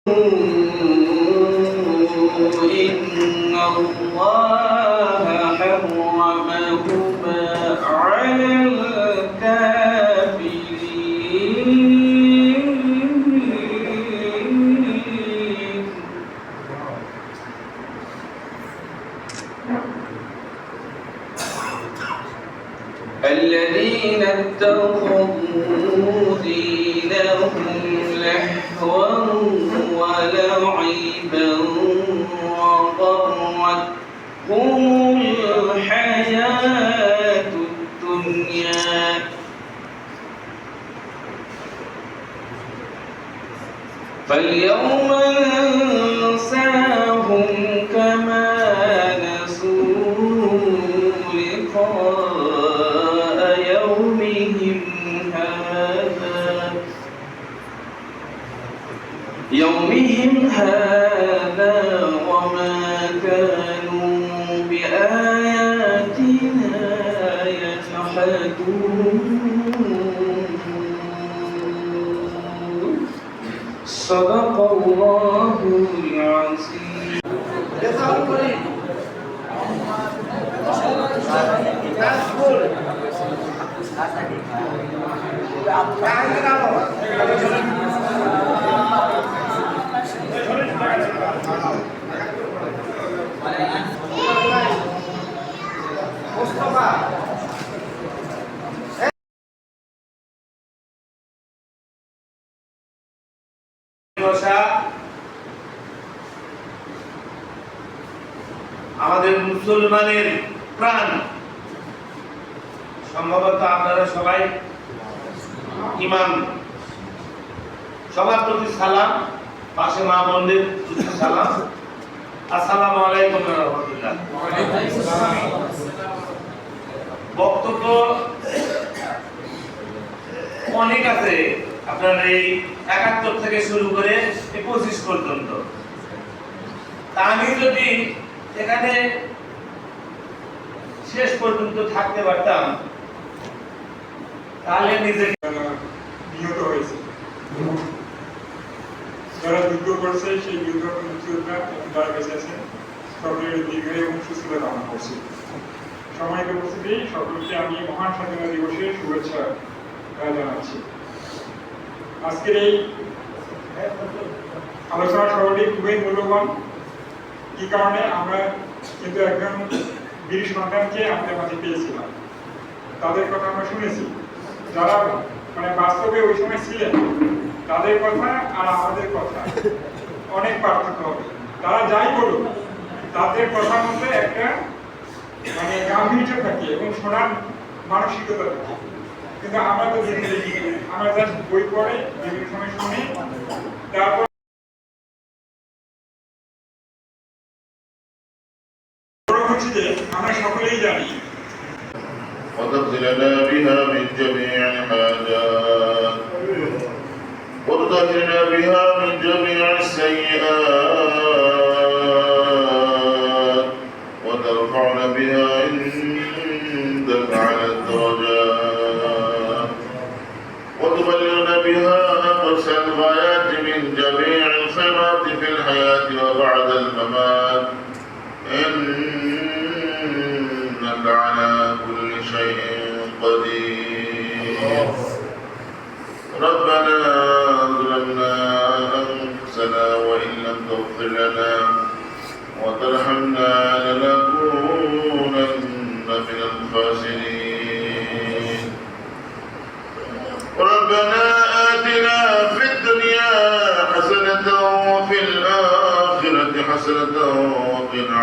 إن الله حرمهما على الكافرين. الذين اتخذوا دينهم لهوا ولعبا وغرتهم الحياة الدنيا فاليوم ننساهم كما نسوا لقاء يومهم هذا وما كانوا بآياتنا يجحدون. صدق الله العظيم. আমাদের মুসলমানের প্রাণ। সম্ভবত আপনারা সবাই ইমাম, সবার প্রতি সালাম, পাশে মা বোনদের প্রতি সালাম। আসসালামু আলাইকুম ওয়া রাহমাতুল্লাহ। বক্তব্য অনেক আছে, আপনার এই ৭১ থেকে শুরু করে ২৫ পর্যন্ত। আমি যদি এখানে শেষ পর্যন্ত থাকতে পারতাম তাহলে নিজেকে নিহত হয়েছে, যারা যুদ্ধ করছে সেই যুদ্ধ মুক্তিযোদ্ধা এবং যারা বেঁচে আছেন সকলের দীর্ঘায়ু এবং সুস্থতা কামনা করছি। সম্মানিত উপস্থিতি, সকলকে আমি মহান স্বাধীনতা দিবসের শুভেচ্ছা জানাচ্ছি। আজকের এই আলোচনা সভাটি খুবই মূল্যবান। কি কারণে আমরা কিন্তু একজন বীর সন্তানকে আমাদের মাঝে পেয়েছিলাম, তাদের কথা আমরা শুনেছি। যারা বাস্তবে ওই সময় ছিলেন তাদের কথা আর আমাদের কথা অনেক পার্থক্য হবে। তারা যাই বলুক তাদের কথার মধ্যে একটা গাম্ভীর্য থাকে এবং শোনার মানসিকতা থাকে। কিন্তু আমরা তো আমরা জাস্ট বই পড়ে বিভিন্ন সময় শুনি, তারপর আমরা সকলেই জানি وتغسلنا بها من جميع الحاجات وتطهرنا بها من جميع السيئات وترفعنا بها عندك على الدرجات وتبلغنا بها أقصى الغايات من جميع الخيرات في الحياة وبعد الممات. إنك على كل شيء قدير. ربنا ظلمنا أنفسنا وإن لم تغفر لنا وترحمنا لنكونن من الخاسرين. ربنا آتنا في الدنيا حسنة وفي الآخرة حسنة وقنا